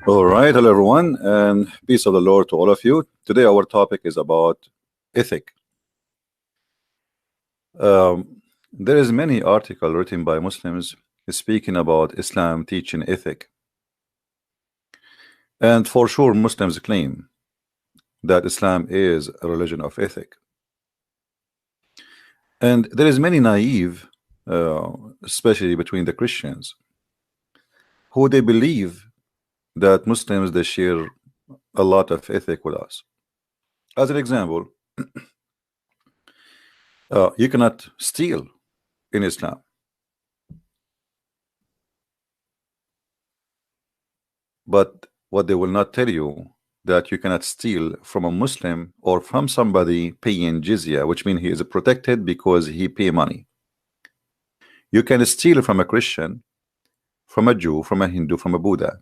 All right, hello everyone, and peace of the Lord to all of you. Today, our topic is about ethic. There is many article written by Muslims speaking about Islam teaching ethic, and for sure, Muslims claim that Islam is a religion of ethic. And there is many naive, especially between the Christians, who they believe that Muslims they share a lot of ethic with us. As an example, you cannot steal in Islam. But what they will not tell you that you cannot steal from a Muslim or from somebody paying jizya, which means he is protected because he pay money. You can steal from a Christian, from a Jew, from a Hindu, from a Buddha.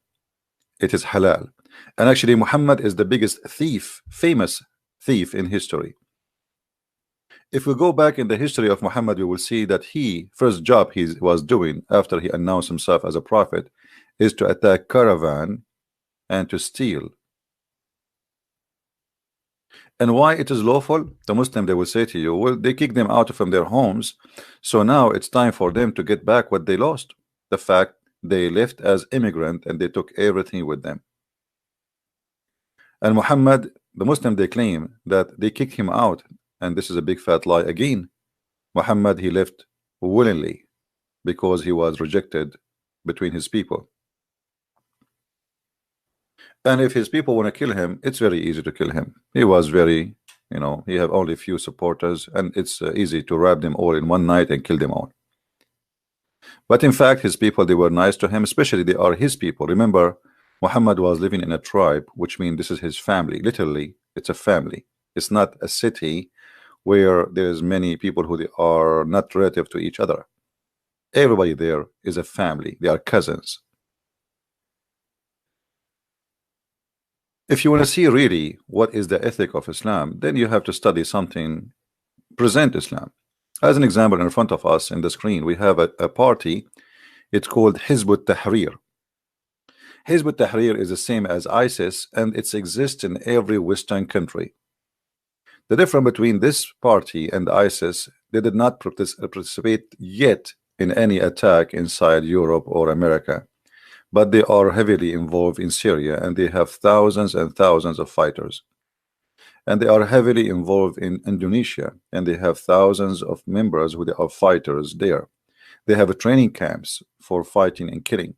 It is halal. And actually Muhammad is the biggest thief, famous thief in history. If we go back in the history of Muhammad, we will see that first job he was doing after he announced himself as a prophet is to attack caravan and to steal. And why it is lawful? The Muslim they will say to you, well, they kick them out from their homes, so now it's time for them to get back what they lost. The fact they left as immigrant and they took everything with them. And Muhammad, the Muslim, they claim that they kicked him out, and this is a big fat lie again. Muhammad, he left willingly because he was rejected between his people. And if his people want to kill him, it's very easy to kill him. He was very, he have only few supporters, and it's easy to rob them all in one night and kill them all. But in fact, his people, they were nice to him, especially they are his people. Remember, Muhammad was living in a tribe, which means this is his family. Literally, it's a family. It's not a city where there's many people who they are not relative to each other. Everybody there is a family. They are cousins. If you want to see really what is the ethic of Islam, then you have to study something, present Islam. As an example, in front of us in the screen, we have a party. It's called Hizb ut-Tahrir. Hizb ut-Tahrir is the same as ISIS, and it exists in every Western country. The difference between this party and ISIS, they did not participate yet in any attack inside Europe or America. But they are heavily involved in Syria, and they have thousands and thousands of fighters. And they are heavily involved in Indonesia, and they have thousands of members who are fighters there. They have training camps for fighting and killing.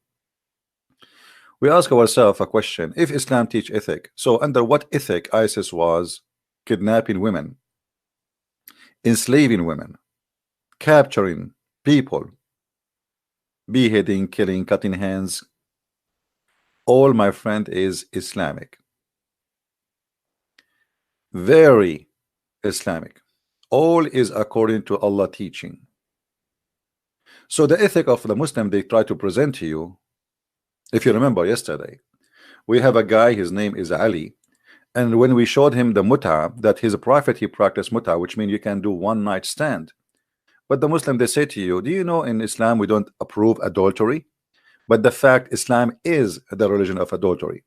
We ask ourselves a question: if Islam teach ethic, so under what ethic ISIS was kidnapping women, enslaving women, capturing people, beheading, killing, cutting hands? All, my friend, is Islamic. Very Islamic. All is according to Allah teaching. So the ethic of the Muslim they try to present to you, if you remember yesterday, we have a guy, his name is Ali, and when we showed him the muta, that he's a prophet, he practiced muta, which means you can do one night stand. But the Muslim they say to you, do you know in Islam we don't approve adultery? But the fact Islam is the religion of adultery.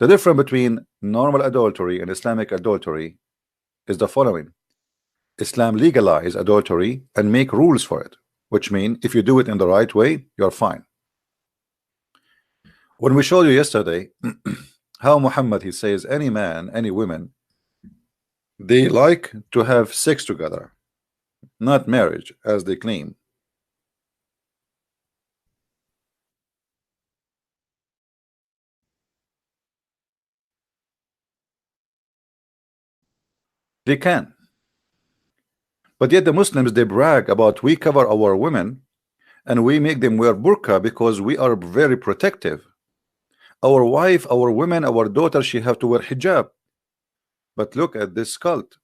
The difference between normal adultery and Islamic adultery is the following: Islam legalize adultery and make rules for it, which means if you do it in the right way, you're fine. When we showed you yesterday how Muhammad, he says any man, any woman, they like to have sex together, not marriage as they claim. They can. But yet the Muslims, they brag about we cover our women and we make them wear burqa because we are very protective. Our wife, our women, our daughter, she have to wear hijab. But look at this cult.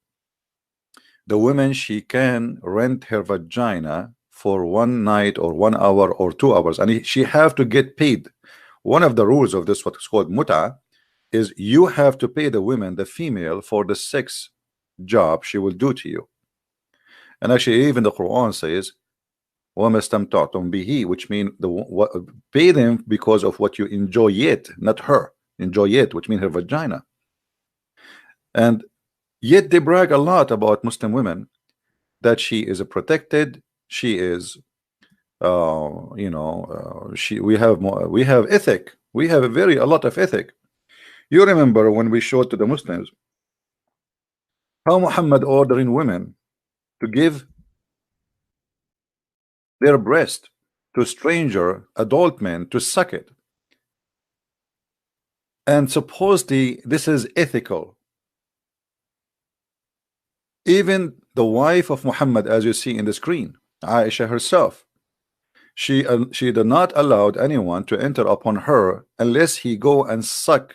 The woman, she can rent her vagina for one night or 1 hour or 2 hours, and she have to get paid. One of the rules of this, what's called muta, is you have to pay the women, the female, for the sex job she will do to you. And actually even the Quran says وَمَا اسْتَمْتَعْتُمْ بِهِ, which mean pay them because of what you enjoy it, not her. Enjoy it, which mean her vagina. And yet they brag a lot about Muslim women, that she is a protected, she is we have ethic, we have a lot of ethic. You remember when we showed to the Muslims how Muhammad ordering women to give their breast to stranger adult men to suck it, and supposedly this is ethical. Even the wife of Muhammad, as you see in the screen, Aisha herself, she did not allow anyone to enter upon her unless he go and suck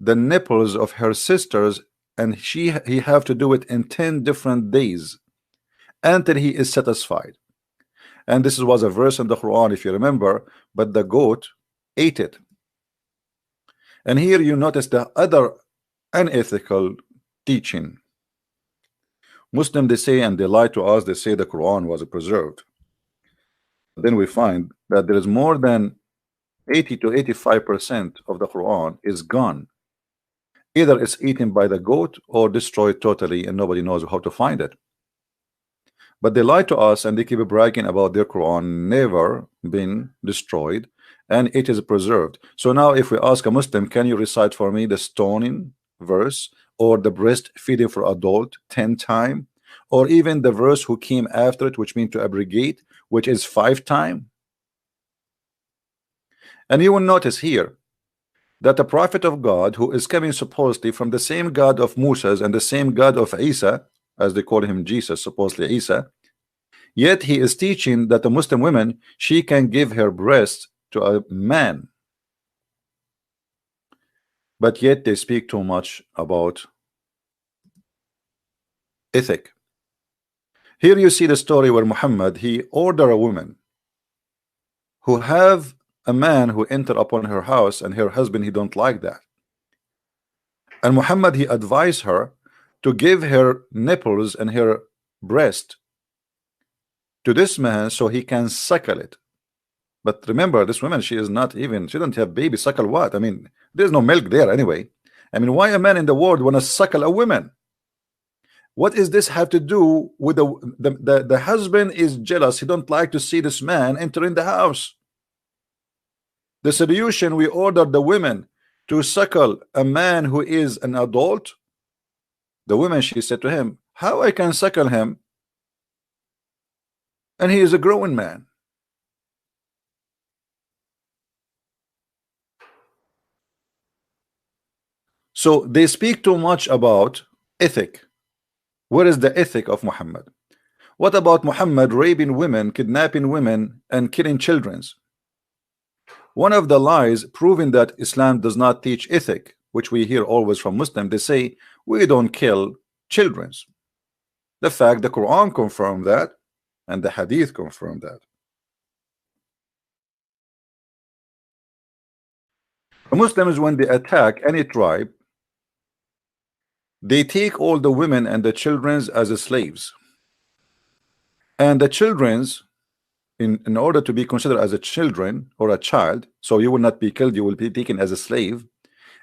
the nipples of her sisters, and he have to do it in 10 different days until he is satisfied. And this was a verse in the Quran, if you remember, but the goat ate it. And here you notice the other unethical teaching. Muslim, they say, and they lie to us, they say the Quran was preserved. Then we find that there is more than 80 to 85% of the Quran is gone. Either it's eaten by the goat or destroyed totally, and nobody knows how to find it. But they lie to us and they keep bragging about their Quran never been destroyed and it is preserved. So now if we ask a Muslim, can you recite for me the stoning verse or the breastfeeding for adult 10 times, or even the verse who came after it, which means to abrogate, which is 5 times? And you will notice here that the prophet of God, who is coming supposedly from the same God of Moses and the same God of Isa, as they call him Jesus, supposedly Isa, yet he is teaching that the Muslim woman, she can give her breast to a man. But yet they speak too much about ethic. Here you see the story where Muhammad, he ordered a woman who have a man who enter upon her house, and her husband, he don't like that. And Muhammad, he advised her to give her nipples and her breast to this man so he can suckle it. But remember, this woman, she is not even, she doesn't have baby. Suckle what? I mean, there's no milk there anyway. I mean, why a man in the world want to suckle a woman? What is this have to do with the husband is jealous, he don't like to see this man entering the house. The solution, we ordered the women to suckle a man who is an adult. The woman, she said to him, how I can suckle him and he is a growing man? So they speak too much about ethic. Where is the ethic of Muhammad? What about Muhammad raping women, kidnapping women, and killing children? One of the lies proving that Islam does not teach ethic, which we hear always from Muslims, they say we don't kill children. The fact the Quran confirmed that, and the Hadith confirmed that. The Muslims, when they attack any tribe, they take all the women and the children as slaves. And the children's, in order to be considered as a children or a child, so you will not be killed, you will be taken as a slave,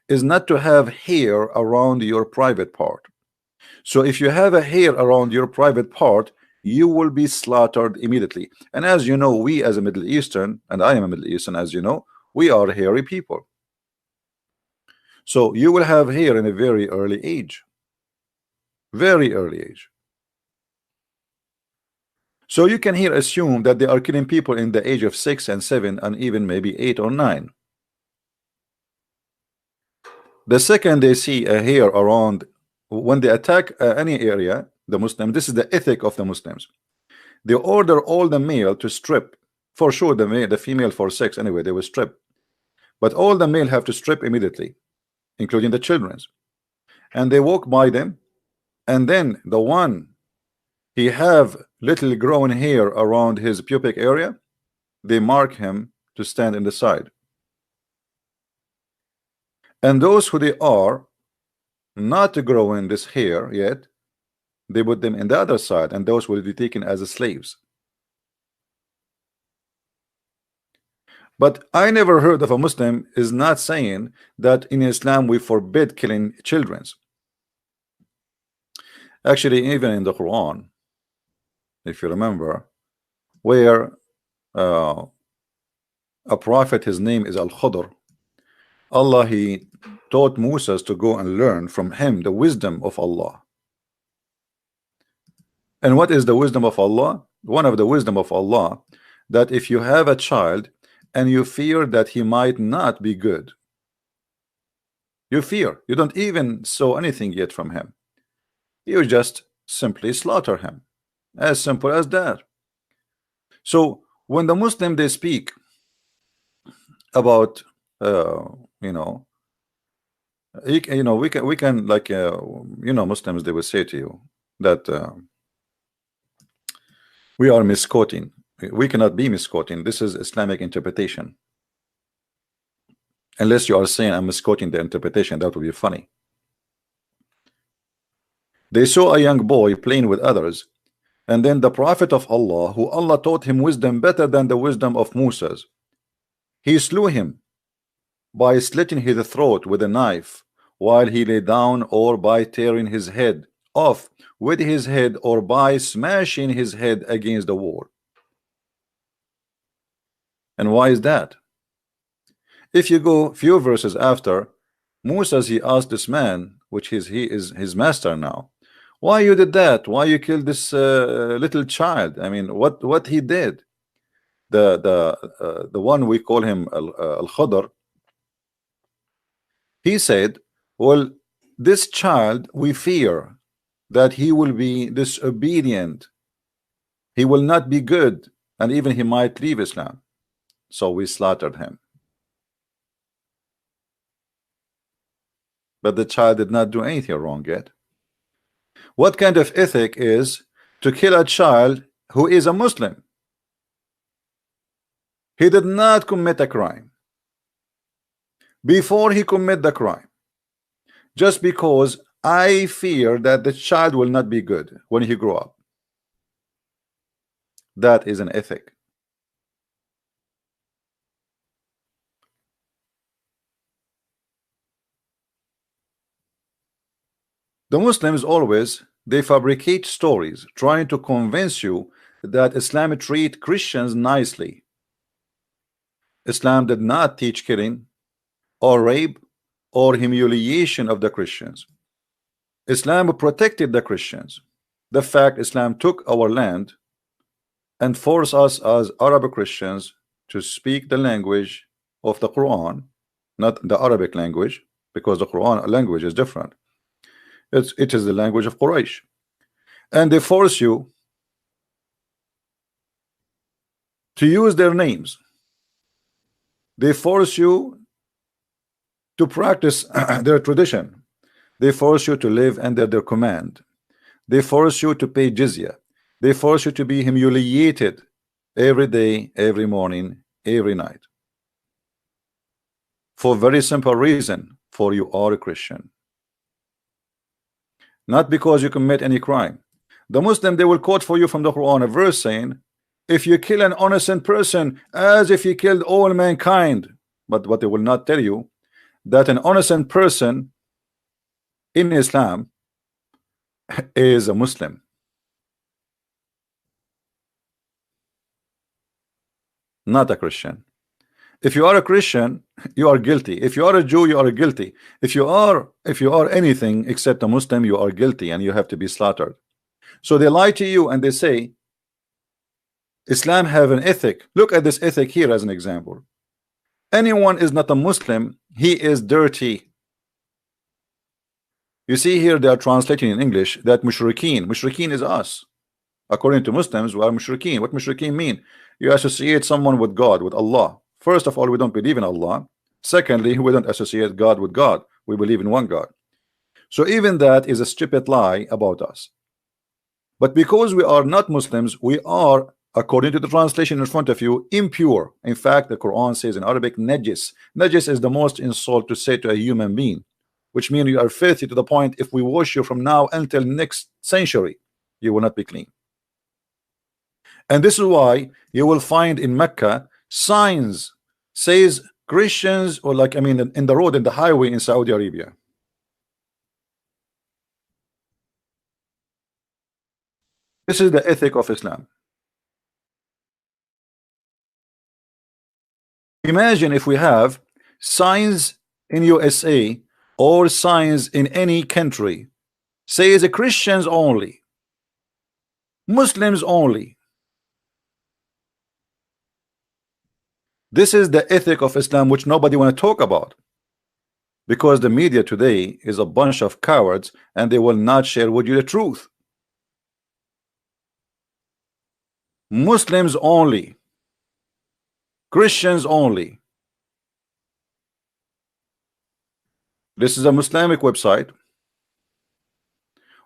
is not to have hair around your private part. So if you have a hair around your private part, you will be slaughtered immediately. And as you know, we as a Middle Eastern, and I am a Middle Eastern, as you know, we are hairy people. So you will have hair in a very early age. Very early age. So you can here assume that they are killing people in the age of 6 and 7 and even maybe 8 or 9. The second they see a hair around, when they attack any area, the Muslim, this is the ethic of the Muslims. They order all the male to strip. For sure the female for sex anyway, they will strip. But all the male have to strip immediately, including the children's. And they walk by them, and then the one he have little grown hair around his pubic area, they mark him to stand in the side. And those who they are not growing this hair yet, they put them in the other side, and those will be taken as slaves. But I never heard of a Muslim is not saying that in Islam we forbid killing children. Actually, even in the Quran, if you remember, where uh, a prophet, his name is Al-Khudr, Allah, he taught Moses to go and learn from him the wisdom of Allah. And what is the wisdom of Allah? One of the wisdom of Allah, that if you have a child and you fear that he might not be good, you fear, you don't even saw anything yet from him, you just simply slaughter him, as simple as that. So when the Muslim they speak about you know, we can like Muslims, they will say to you that we are misquoting. We cannot be misquoting. This is Islamic interpretation. Unless you are saying I'm misquoting the interpretation, that would be funny. They saw a young boy playing with others, and then the prophet of Allah, who Allah taught him wisdom better than the wisdom of Moses, he slew him by slitting his throat with a knife while he lay down, or by tearing his head off with his head, or by smashing his head against the wall. And why is that? If you go a few verses after, Moses, he asked this man, which he is his master now, why you did that? Why you killed this little child? I mean, what he did? The one we call him Al-Khudr, he said, well, this child, we fear that he will be disobedient, he will not be good, and even he might leave Islam, so we slaughtered him. But the child did not do anything wrong yet. What kind of ethic is to kill a child who is a Muslim? He did not commit a crime. Before he commit the crime, just because I fear that the child will not be good when he grow up, that is an ethic. The Muslims always, they fabricate stories trying to convince you that Islam treat Christians nicely. Islam did not teach killing or rape or humiliation of the Christians. Islam protected the Christians. The fact Islam took our land and forced us as Arab Christians to speak the language of the Quran, not the Arabic language, because the Quran language is different. It is the language of Quraysh, and they force you to use their names. They force you to practice their tradition. They force you to live under their command. They force you to pay jizya. They force you to be humiliated every day, every morning, every night, for very simple reason, for you are a Christian, not because you commit any crime. The Muslim, they will quote for you from the Quran a verse saying, if you kill an innocent person as if you killed all mankind. But what they will not tell you, that an innocent person in Islam is a Muslim, not a Christian. If you are a Christian, you are guilty. If you are a Jew, you are guilty. If you are anything except a Muslim, you are guilty and you have to be slaughtered. So they lie to you and they say Islam have an ethic. Look at this ethic here as an example. Anyone is not a Muslim, he is dirty. You see here they are translating in English that mushrikeen is us. According to Muslims, we are mushrikeen. What mushrikeen mean? You associate someone with God, with Allah. First of all, we don't believe in Allah. Secondly, we don't associate God with God. We believe in one God. So even that is a stupid lie about us. But because we are not Muslims, we are, according to the translation in front of you, impure. In fact, the Quran says in Arabic, najis. Najis is the most insult to say to a human being, which means you are filthy to the point if we wash you from now until next century, you will not be clean. And this is why you will find in Mecca signs says Christians, or like, I mean, in the road, in the highway in Saudi Arabia. This is the ethic of Islam. Imagine if we have signs in USA or signs in any country says Christians only, Muslims only. This is the ethic of Islam, which nobody want to talk about, because the media today is a bunch of cowards and they will not share with you the truth. Muslims only, Christians only. This is a Islamic website.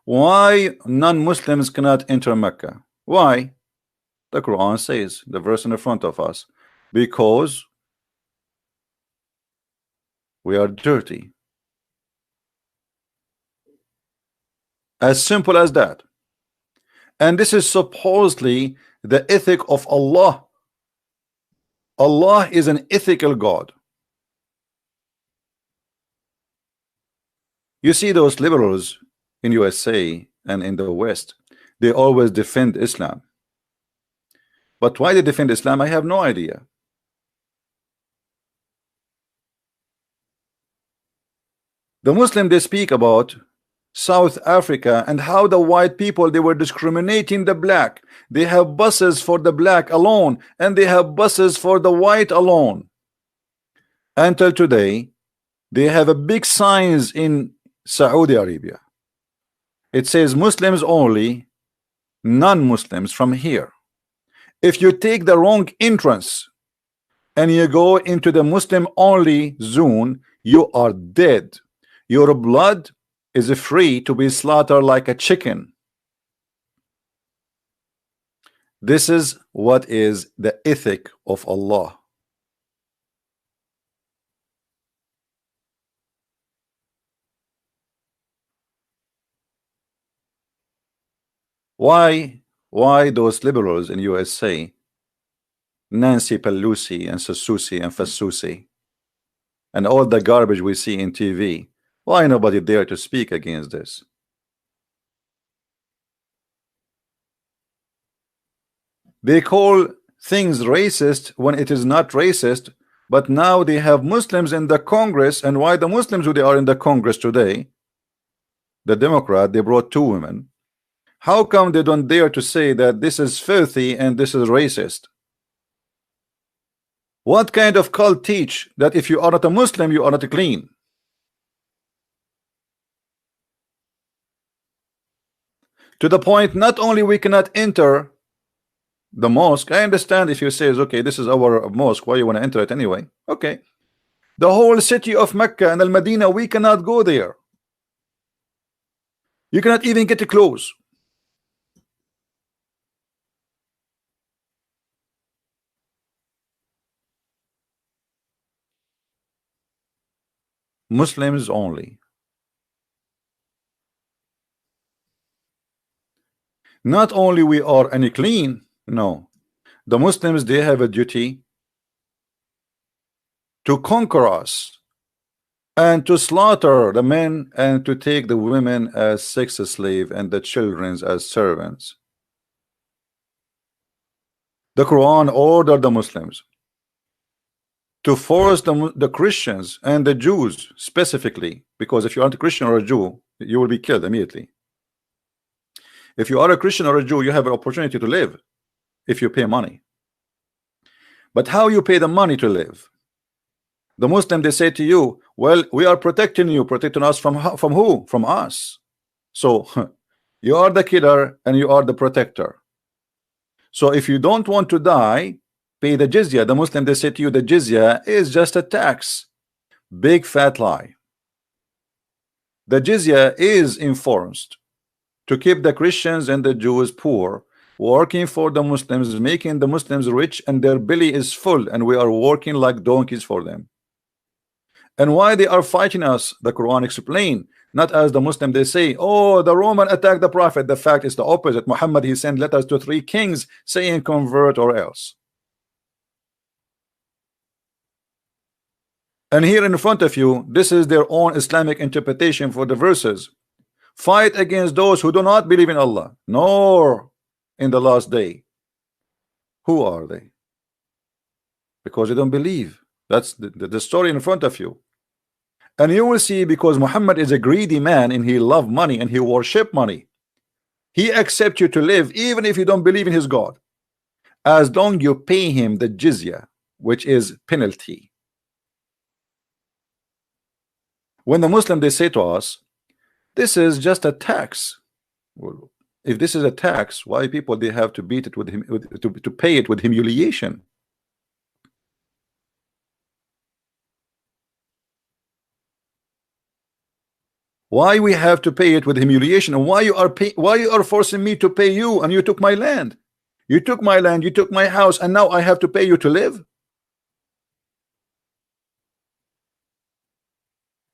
Why non-Muslims cannot enter Mecca? Why? The Quran says, the verse in the front of us, because we are dirty. As simple as that. And this is supposedly the ethic of Allah. Allah is an ethical God. You see those liberals in USA and in the West, they always defend Islam. But why they defend Islam, I have no idea. The Muslim, they speak about South Africa and how the white people, they were discriminating the black. They have buses for the black alone and they have buses for the white alone. Until today, they have a big signs in Saudi Arabia. It says Muslims only, non-Muslims from here. If you take the wrong entrance and you go into the Muslim only zone, you are dead. Your blood is free to be slaughtered like a chicken. This is what is the ethic of Allah. Why those liberals in USA, Nancy Pelosi and Sasusi and Fasusi, and all the garbage we see in TV, why nobody dare to speak against this? They call things racist when it is not racist, but now they have Muslims in the Congress. And why the Muslims who they are in the Congress today? The Democrat, they brought 2 women. How come they don't dare to say that this is filthy and this is racist? What kind of cult teach that if you are not a Muslim, you are not clean? To the point, not only we cannot enter the mosque. I understand if you say, okay, this is our mosque, why you want to enter it anyway? Okay. The whole city of Mecca and Al-Madinah, we cannot go there. You cannot even get close. Muslims only. Not only we are unclean, no. The Muslims, they have a duty to conquer us and to slaughter the men and to take the women as sex slave and the children as servants. The Quran ordered the Muslims to force the Christians and the Jews specifically, because if you aren't a Christian or a Jew, you will be killed immediately. If you are a Christian or a Jew, you have an opportunity to live if you pay money. But how you pay the money to live? The Muslim, they say to you, well, we are protecting you. Protecting us from who? From us. So you are the killer and you are the protector. So if you don't want to die, pay the jizya. The Muslim, they say to you, the jizya is just a tax. Big fat lie. The jizya is enforced to keep the Christians and the Jews poor, working for the Muslims, making the Muslims rich, and their belly is full, and we are working like donkeys for them. And why they are fighting us, the Quran explain, not as the Muslim, they say, oh, the Roman attacked the Prophet. The fact is the opposite. Muhammad, he sent letters to 3 kings saying convert or else. And here in front of you, this is their own Islamic interpretation for the verses. Fight against those who do not believe in Allah, nor in the last day. Who are they? Because they don't believe. That's the story in front of you. And you will see, because Muhammad is a greedy man and he loves money and he worship money, he accepts you to live even if you don't believe in his God, as long you pay him the jizya, which is penalty. When the Muslim, they say to us, this is just a tax. Well, if this is a tax, why people they have to beat it with him, to pay it with humiliation? Why we have to pay it with humiliation? And why you are forcing me to pay you? And you took my land, you took my land, you took my house, and now I have to pay you to live?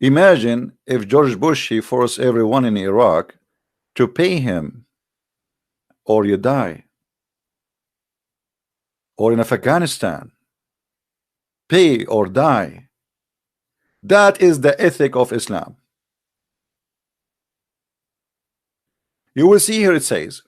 Imagine if George Bush, he forced everyone in Iraq to pay him, or you die. Or in Afghanistan, pay or die. That is the ethic of Islam. You will see here it says,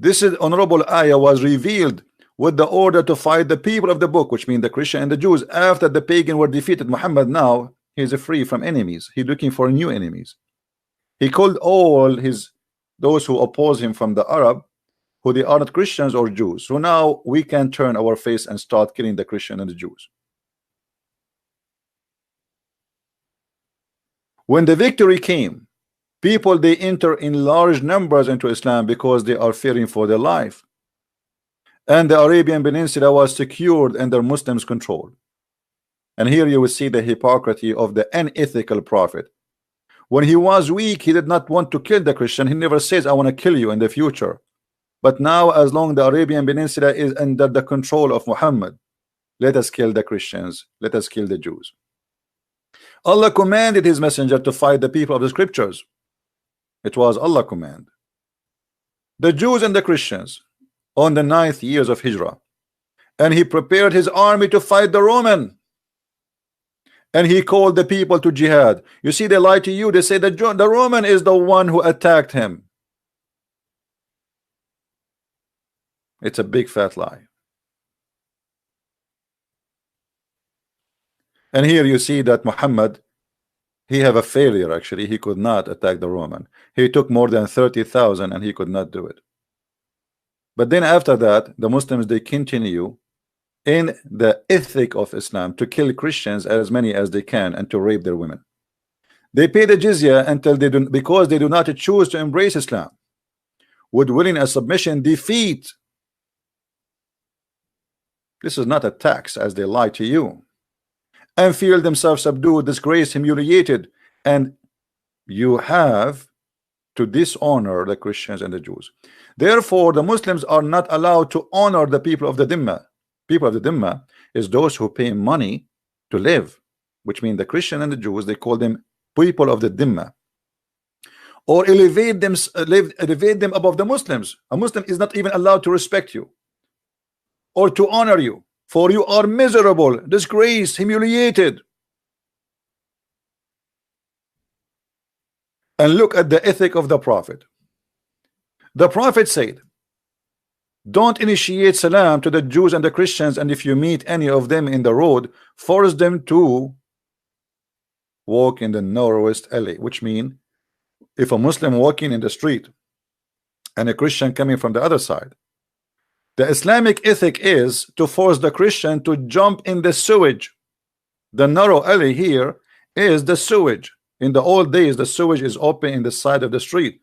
this is honorable ayah was revealed with the order to fight the people of the book, which means the Christian and the Jews, after the pagan were defeated. Muhammad now he's free from enemies. He's looking for new enemies. He called all those who oppose him from the Arab, who they are not Christians or Jews. So now we can turn our face and start killing the Christian and the Jews. When the victory came, people they enter in large numbers into Islam because they are fearing for their life, and the Arabian Peninsula was secured under Muslims' control. And here you will see the hypocrisy of the unethical prophet. When he was weak, he did not want to kill the Christian. He never says, I want to kill you in the future. But now, as long the Arabian Peninsula is under the control of Muhammad, let us kill the Christians, let us kill the Jews. Allah commanded his messenger to fight the people of the scriptures. It was Allah command. The Jews and the Christians on the 9th years of Hijrah, and he prepared his army to fight the Roman, and he called the people to jihad. You see, they lie to you. They say that the Roman is the one who attacked him. It's a big fat lie. And here you see that Muhammad, he have a failure. Actually, he could not attack the Roman. He took more than 30,000 and he could not do it. But then after that, the Muslims, they continue in the ethic of Islam to kill Christians as many as they can and to rape their women. They pay the jizya until they do, because they do not choose to embrace Islam. Would willing a submission defeat? This is not a tax, as they lie to you, and feel themselves subdued, disgraced, humiliated, and you have to dishonor the Christians and the Jews. Therefore, the Muslims are not allowed to honor the people of the Dhimma. People of the Dhimma is those who pay money to live, which means the Christian and the Jews, they call them people of the Dhimma, or elevate them above the Muslims. A Muslim is not even allowed to respect you or to honor you, for you are miserable, disgraced, humiliated. And look at the ethic of the Prophet. The Prophet said, don't initiate salam to the Jews and the Christians, and if you meet any of them in the road, force them to walk in the narrowest alley. Which means, if a Muslim walking in the street and a Christian coming from the other side, the Islamic ethic is to force the Christian to jump in the sewage. The narrow alley here is the sewage. In the old days, the sewage is open in the side of the street.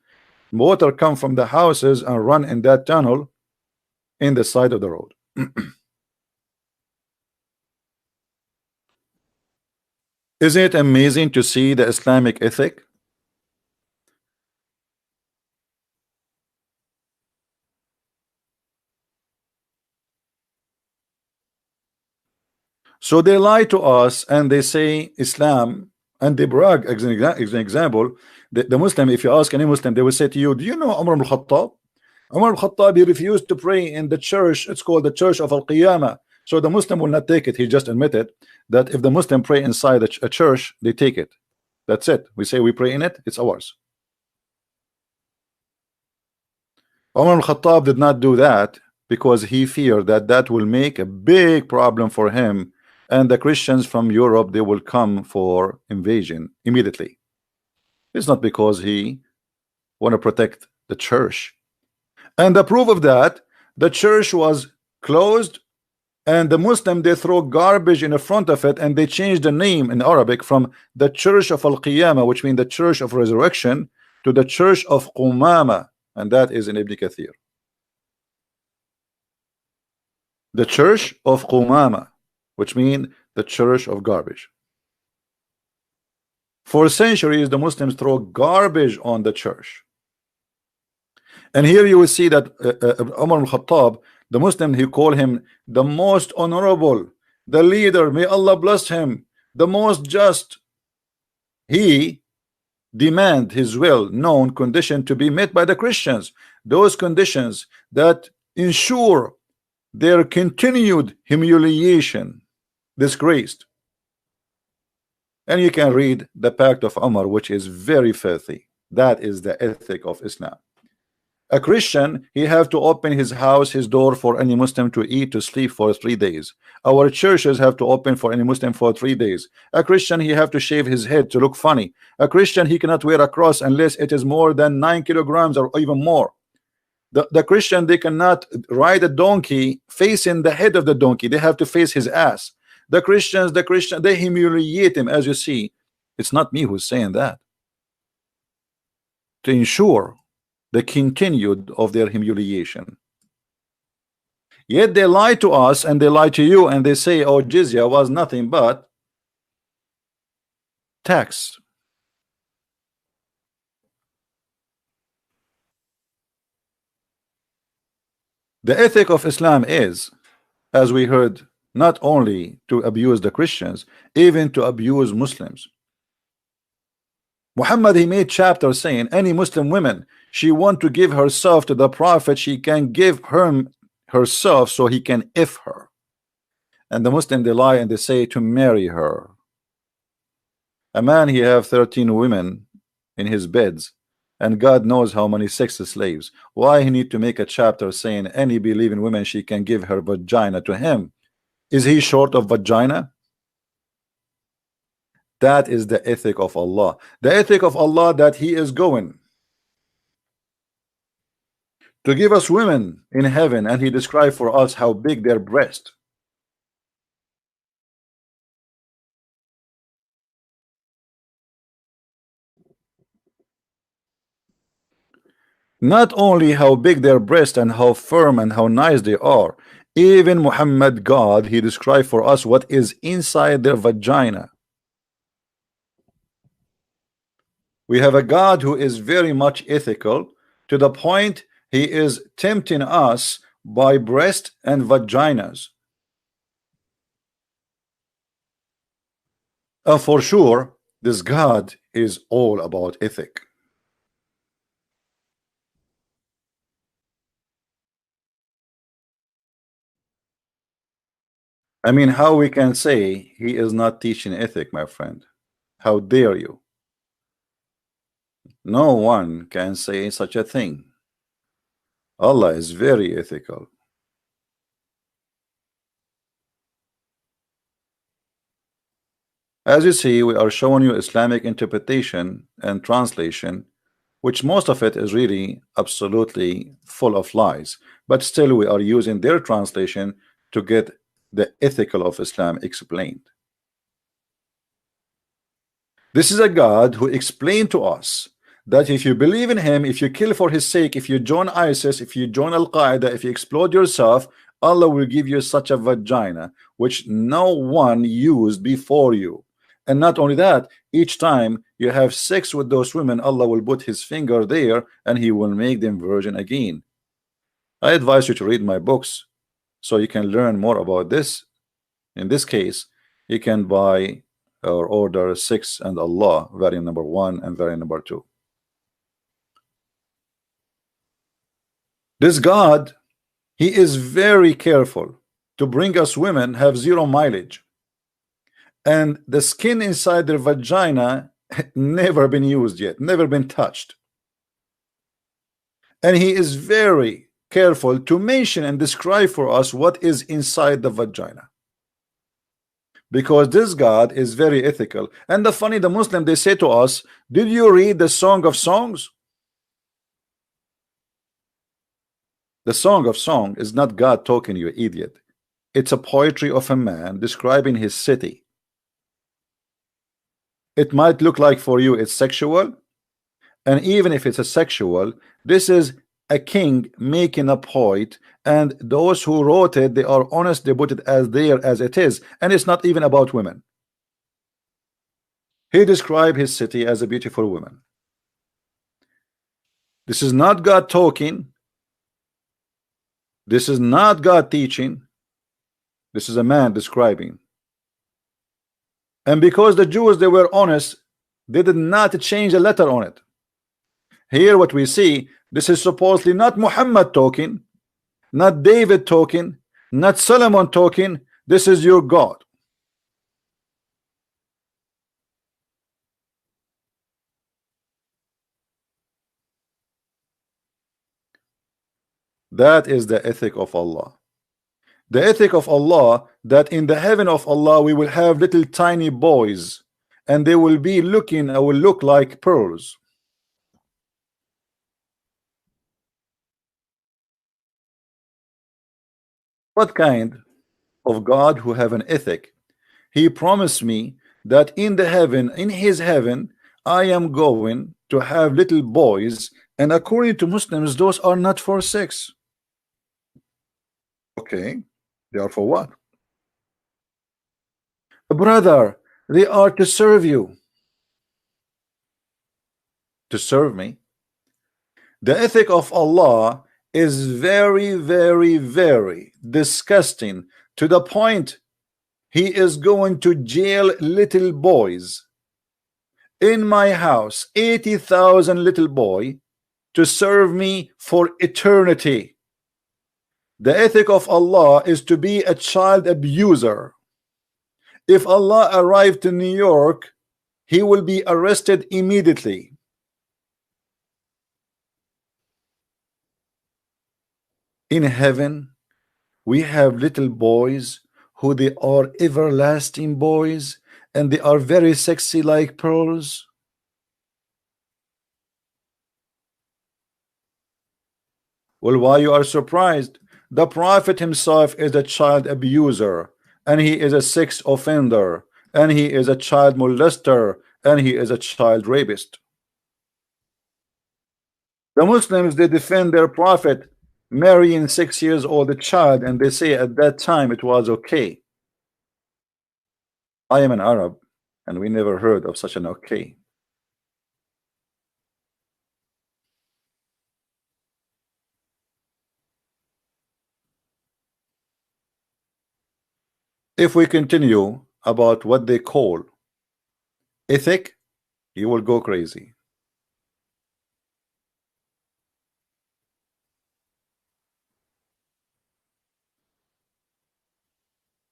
Water come from the houses and run in that tunnel in the side of the road. Isn't it amazing to see the Islamic ethic? So they lie to us and they say Islam, and they brag. As an example, the Muslim, if you ask any Muslim, they will say to you, do you know Umar ibn Khattab? Umar ibn Khattab, he refused to pray in the church. It's called the Church of Al-Qiyamah. So the Muslim will not take it. He just admitted that if the Muslim pray inside a church, they take it. That's it. We say we pray in it, it's ours. Umar al-Khattab did not do that because he feared that that will make a big problem for him, and the Christians from Europe, they will come for invasion immediately. It's not because he want to protect the church. And the proof of that, the church was closed, and the Muslim, they throw garbage in the front of it, and they changed the name in Arabic from the Church of Al-Qiyamah, which means the Church of Resurrection, to the Church of Qumama, and that is in Ibn Kathir. The Church of Qumama, which means the Church of Garbage. For centuries, the Muslims throw garbage on the church. And here you will see that Umar al-Khattab, the Muslim, he called him the most honorable, the leader, may Allah bless him, the most just. He demand his well-known condition to be met by the Christians, those conditions that ensure their continued humiliation, disgraced. And you can read the Pact of Umar, which is very filthy. That is the ethic of Islam. A Christian, he have to open his house, his door for any Muslim to eat, to sleep for 3 days. Our churches have to open for any Muslim for 3 days. A Christian, he have to shave his head to look funny. A Christian, he cannot wear a cross unless it is more than 9 kilograms or even more. The Christian, they cannot ride a donkey facing the head of the donkey. They have to face his ass. The Christians, they humiliate him, as you see. It's not me who's saying that. To ensure the continued of their humiliation. Yet they lie to us, and they lie to you, and they say, oh, jizya was nothing but tax. The ethic of Islam is, as we heard, not only to abuse the Christians, even to abuse Muslims. Muhammad, he made chapters saying any Muslim woman, she want to give herself to the Prophet, she can give herself so he can if her. And the Muslim, they lie and they say to marry her. A man, he have 13 women in his beds, and God knows how many sex slaves. Why he need to make a chapter saying any believing woman, she can give her vagina to him? Is he short of vagina? That is the ethic of Allah. The ethic of Allah, that he is going to give us women in heaven, and he described for us how big their breast. Not only how big their breast and how firm and how nice they are, even Muhammad, God, he described for us what is inside their vagina. We have a God who is very much ethical, to the point he is tempting us by breast and vaginas. And for sure, this God is all about ethic. I mean, how we can say he is not teaching ethic, my friend? How dare you? No one can say such a thing. Allah is very ethical. As you see, we are showing you Islamic interpretation and translation, which most of it is really absolutely full of lies, but still we are using their translation to get the ethical of Islam explained. This is a God who explained to us that if you believe in him, if you kill for his sake, if you join ISIS, if you join Al-Qaeda, if you explode yourself, Allah will give you such a vagina which no one used before you. And not only that, each time you have sex with those women, Allah will put his finger there and he will make them virgin again. I advise you to read my books so you can learn more about this. In this case, you can buy or order Sex and Allah, variant number 1 and variant number 2. This God, he is very careful to bring us women have 0 mileage. and the skin inside their vagina never been used yet, never been touched. And he is very careful to mention and describe for us what is inside the vagina, because this God is very ethical. And the funny, the Muslim, they say to us, did you read the Song of Songs? The Song of Songs is not God talking, you idiot. It's a poetry of a man describing his city. It might look like for you it's sexual, and even if it's a sexual, this is a king making a point, and those who wrote it, they are honest, they put it as there as it is, and it's not even about women. He described his city as a beautiful woman. This is not God talking. This is not God teaching. This is a man describing. And because the Jews, they were honest, they did not change a letter on it. Here what we see, this is supposedly not Muhammad talking, not David talking, not Solomon talking. This is your God. That is the ethic of Allah. The ethic of Allah, that in the heaven of Allah we will have little tiny boys, and they will be looking, will look like pearls. What kind of God who have an ethic? He promised me that in the heaven, in his heaven, I am going to have little boys, and according to Muslims, those are not for sex. Okay, they are for what? Brother, they are to serve you. To serve me. The ethic of Allah is very, very, very disgusting, to the point he is going to jail little boys. In my house, 80,000 little boy to serve me for eternity. The ethic of Allah is to be a child abuser. If Allah arrived to New York, he will be arrested immediately. In heaven, we have little boys who they are everlasting boys, and they are very sexy like pearls. Well, why you are surprised? The Prophet himself is a child abuser, and he is a sex offender, and he is a child molester, and he is a child rapist. The Muslims, they defend their Prophet marrying 6 years old child, and they say at that time it was okay. I am an Arab, and we never heard of such an okay. If we continue about what they call ethic, you will go crazy.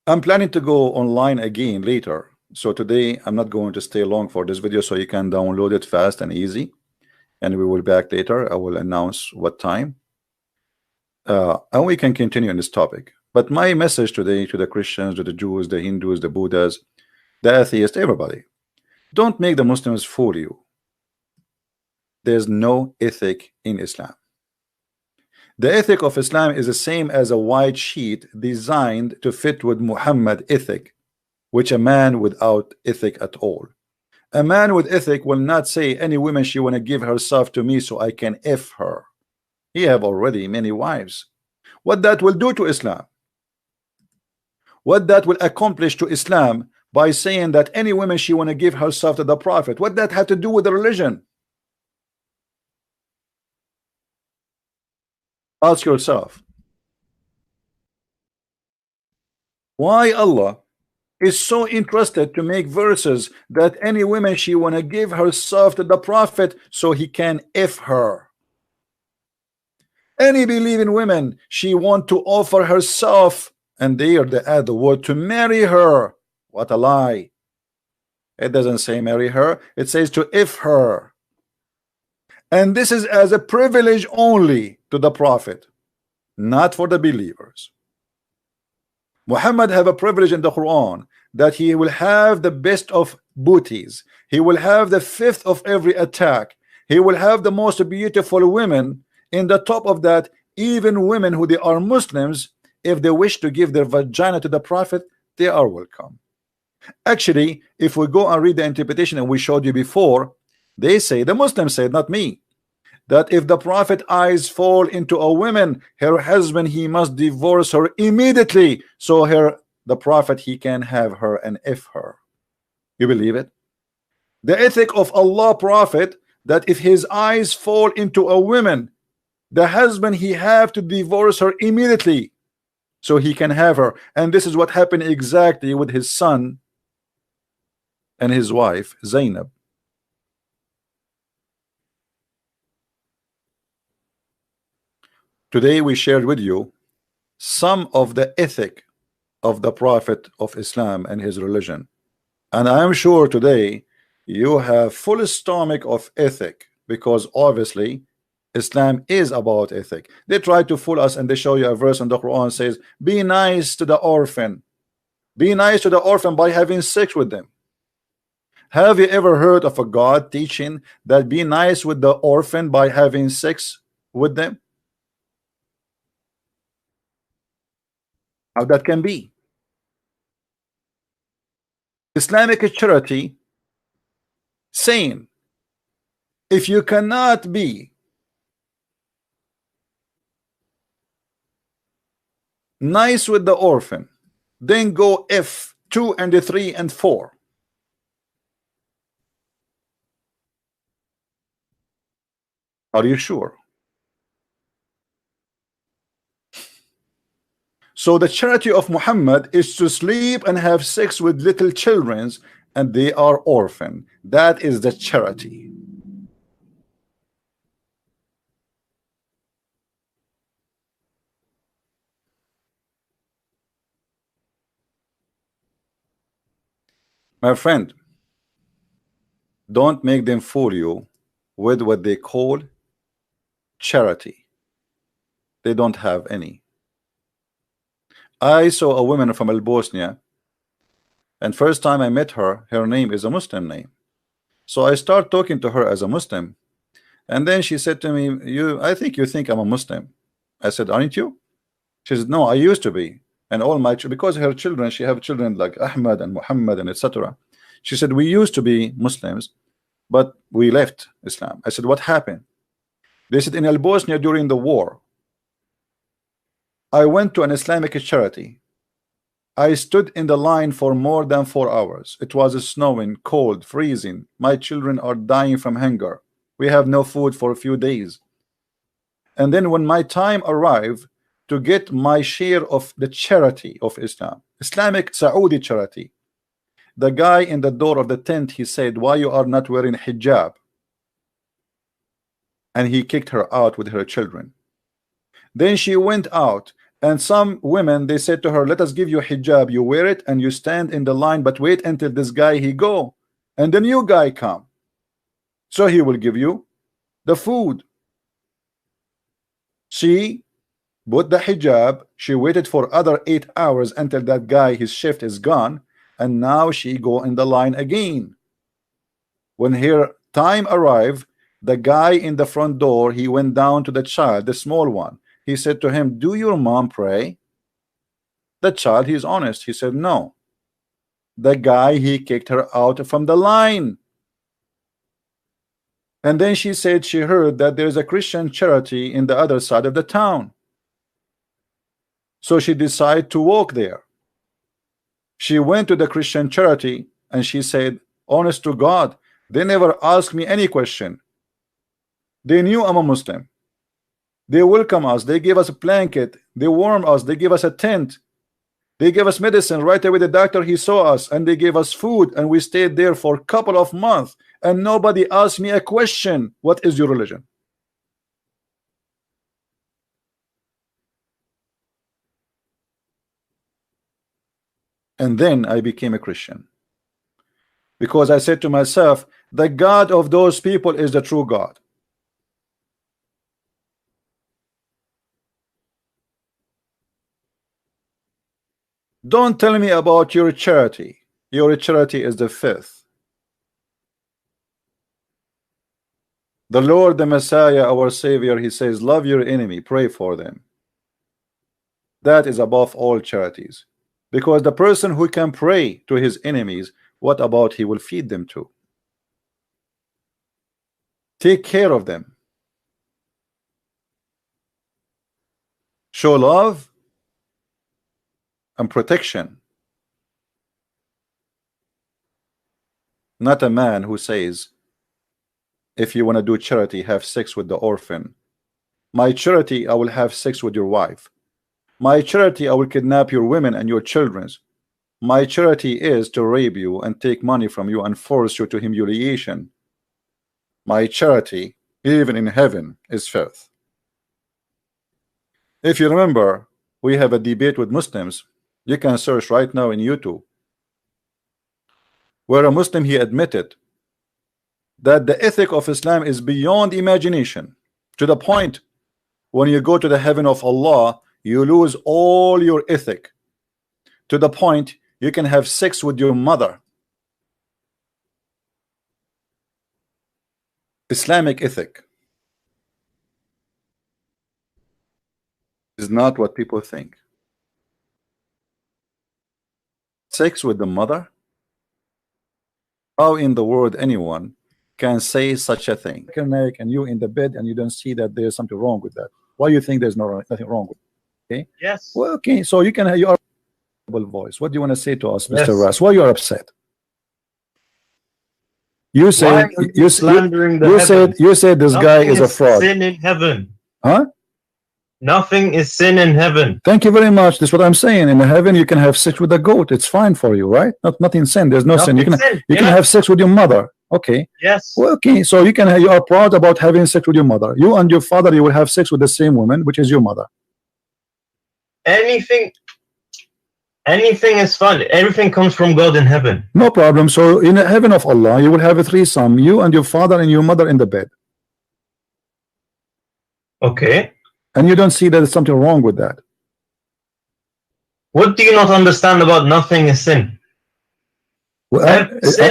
I'm planning to go online again later, so today I'm not going to stay long for this video, so you can download it fast and easy, and we will be back later. I will announce what time, and we can continue on this topic. But my message today to the Christians, to the Jews, the Hindus, the Buddhas, the atheists, everybody, don't make the Muslims fool you. There's no ethic in Islam. The ethic of Islam is the same as a white sheet designed to fit with Muhammad ethic, which a man without ethic at all. A man with ethic will not say any woman she want to give herself to me so I can F her. He have already many wives. What that will do to Islam? What that will accomplish to Islam by saying that any woman she want to give herself to the Prophet? What that have to do with the religion? Ask yourself. Why Allah is so interested to make verses that any woman she want to give herself to the Prophet so he can F her? Any believing women she want to offer herself, and there they add the word to marry her. What a lie. It doesn't say marry her. It says to if her. And this is as a privilege only to the Prophet, not for the believers. Muhammad have a privilege in the Quran that he will have the best of booties. He will have the fifth of every attack. He will have the most beautiful women. In the top of that, even women who they are Muslims, if they wish to give their vagina to the Prophet, they are welcome. Actually, if we go and read the interpretation and we showed you before, they say, the Muslims say, not me, that if the Prophet eyes fall into a woman, her husband, he must divorce her immediately, so the Prophet, he can have her and if her. You believe it? The ethic of Allah Prophet, that if his eyes fall into a woman, the husband, he have to divorce her immediately so he can have her. And this is what happened exactly with his son and his wife Zainab. Today we shared with you some of the ethic of the Prophet of Islam and his religion, and I am sure today you have full stomach of ethic, because obviously Islam is about ethic. They try to fool us and they show you a verse in the Quran says, be nice to the orphan. Be nice to the orphan by having sex with them. Have you ever heard of a God teaching that be nice with the orphan by having sex with them? How that can be? Islamic charity saying, if you cannot be nice with the orphan, then go F 2 and 3 and 4. Are you sure? So the charity of Muhammad is to sleep and have sex with little children, and they are orphan. That is the charity. My friend, don't make them fool you with what they call charity. They don't have any. I saw a woman from Bosnia, and first time I met her, her name is a Muslim name. So I start talking to her as a Muslim, and then she said to me, I think you think I'm a Muslim. I said, aren't you? She said, no, I used to be. And all my because her children, she have children like Ahmad and Muhammad and etc. She said, we used to be Muslims, but we left Islam. I said, what happened? They said, in Bosnia during the war, I went to an Islamic charity. I stood in the line for more than 4 hours. It was snowing, cold, freezing. My children are dying from hunger. We have no food for a few days. And then when my time arrived to get my share of the charity of Islam, Islamic Saudi charity, the guy in the door of the tent, he said, why you are not wearing hijab? And he kicked her out with her children. Then she went out, and some women, they said to her, let us give you hijab, you wear it and you stand in the line, but wait until this guy he go and the new guy come, so he will give you the food. She put the hijab, she waited for other 8 hours until that guy, his shift is gone, and now she go in the line again. When her time arrived, the guy in the front door, he went down to the child, the small one. He said to him, do your mom pray? The child, he's honest, he said no. The guy, he kicked her out from the line. And then she said she heard that there's a Christian charity in the other side of the town. So she decided to walk there. She went to the Christian charity and she said, honest to God, they never asked me any question. They knew I'm a Muslim. They welcome us, they gave us a blanket, they warm us, they give us a tent, they gave us medicine. Right away the doctor, he saw us, and they gave us food, and we stayed there for a couple of months, and nobody asked me a question, what is your religion? And then I became a Christian. because I said to myself, the God of those people is the true God. Don't tell me about your charity. Your charity is the fifth. The Lord, the Messiah, our Savior, he says, love your enemy, pray for them. That is above all charities. Because the person who can pray to his enemies, what about he will feed them to? Take care of them. Show love and protection. Not a man who says, if you want to do charity, have sex with the orphan. My charity, I will have sex with your wife. My charity, I will kidnap your women and your children. My charity is to rape you and take money from you and force you to humiliation. My charity, even in heaven, is filth. If you remember, we have a debate with Muslims. You can search right now in YouTube, where a Muslim, he admitted that the ethic of Islam is beyond imagination, to the point when you go to the heaven of Allah, you lose all your ethic, to the point you can have sex with your mother. Islamic ethic is not what people think. Sex with the mother? How in the world anyone can say such a thing? And you in the bed and you don't see that there's something wrong with that. Why you think there's nothing wrong with it? Okay. Yes. Well, okay. So you can have your voice. What do you want to say to us, Mr. Yes. Ras? Why you are upset? You said you slandering the you said this Nothing guy is a fraud. Sin in heaven. Huh? Nothing is sin in heaven. Thank you very much. That's what I'm saying. In heaven, you can have sex with a goat. It's fine for you, right? Nothing sin. There's no sin. You can have sex with your mother. Okay. Yes. Well, okay. So you are proud about having sex with your mother. You and your father, you will have sex with the same woman, which is your mother. Anything is fun. Everything comes from God in heaven. No problem. So in the heaven of Allah, you will have a threesome. You and your father and your mother in the bed. Okay. And you don't see that there's something wrong with that. What do you not understand about nothing is sin? Well,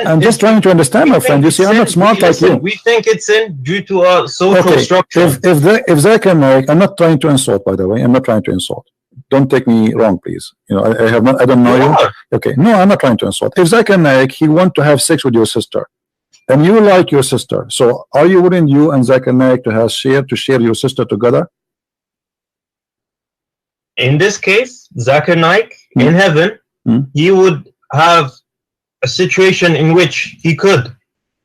I'm just trying to understand, my friend. You see, I'm not smart like you. We think it's sin due to our social structure. If Zakir Naik, I'm not trying to insult, by the way. I'm not trying to insult. Don't take me wrong, please. You know, I don't know you. Okay, no, I'm not trying to insult. If Zakir Naik, he want to have sex with your sister, and you like your sister, so are you willing, you and Zakir Naik, to share your sister together? In this case, Zakir Naik, in heaven, he would have a situation in which he could.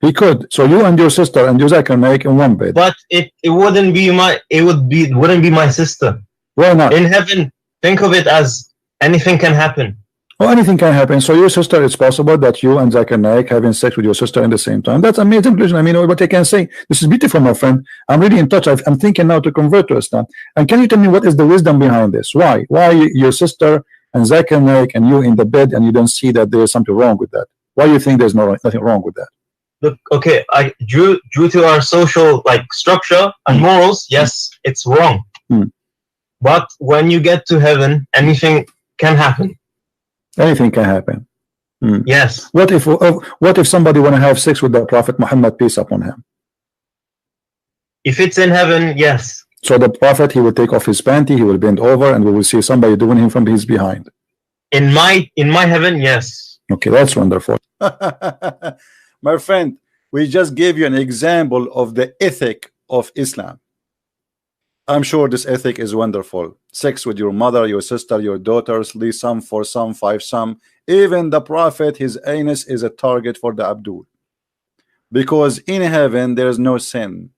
He could. So you and your sister and your Zakir Naik in one bed. But it wouldn't be my sister. Why not? In heaven, think of it as anything can happen. Well, anything can happen. So your sister, it's possible that you and Zakir Naik having sex with your sister at the same time. That's amazing. I mean, what I can say, this is beautiful, my friend. I'm really in touch. I'm thinking now to convert to Islam. And can you tell me what is the wisdom behind this? Why your sister and Zakir Naik and you in the bed and you don't see that there's something wrong with that? Why do you think there's nothing wrong with that? Look, okay, due to our social structure and morals, yes, it's wrong. But when you get to heaven, anything can happen. Anything can happen. Yes. What if somebody want to have sex with the Prophet Muhammad, peace upon him? If it's in heaven, yes. So the Prophet, he will take off his panty, he will bend over, and we will see somebody doing him from his behind. In my heaven, yes. Okay, that's wonderful. My friend, we just gave you an example of the ethic of Islam. I'm sure this ethic is wonderful. Sex with your mother, your sister, your daughters, some for some, five some. Even the Prophet, his anus is a target for the Abdul. Because in heaven, there is no sin.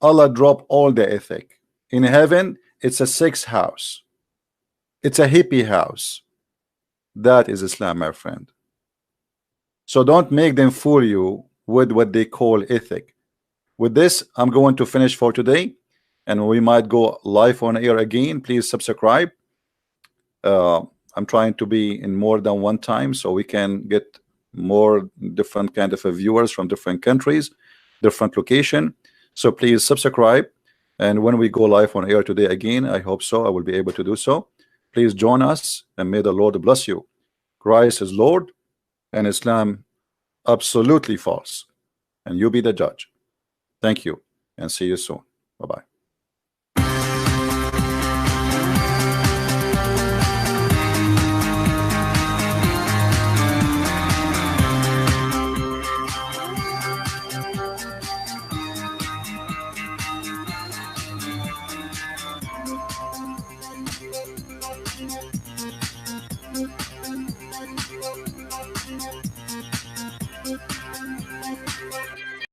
Allah dropped all the ethic. In heaven, it's a sex house. It's a hippie house. That is Islam, my friend. So don't make them fool you with what they call ethic. With this, I'm going to finish for today. And we might go live on air again. Please subscribe. I'm trying to be in more than one time so we can get more different kind of viewers from different countries, different location. So please subscribe, and when we go live on air today again, I hope so, I will be able to do so. Please join us, and may the Lord bless you. Christ is Lord, and Islam absolutely false, and you be the judge. Thank you, and see you soon. Bye-bye.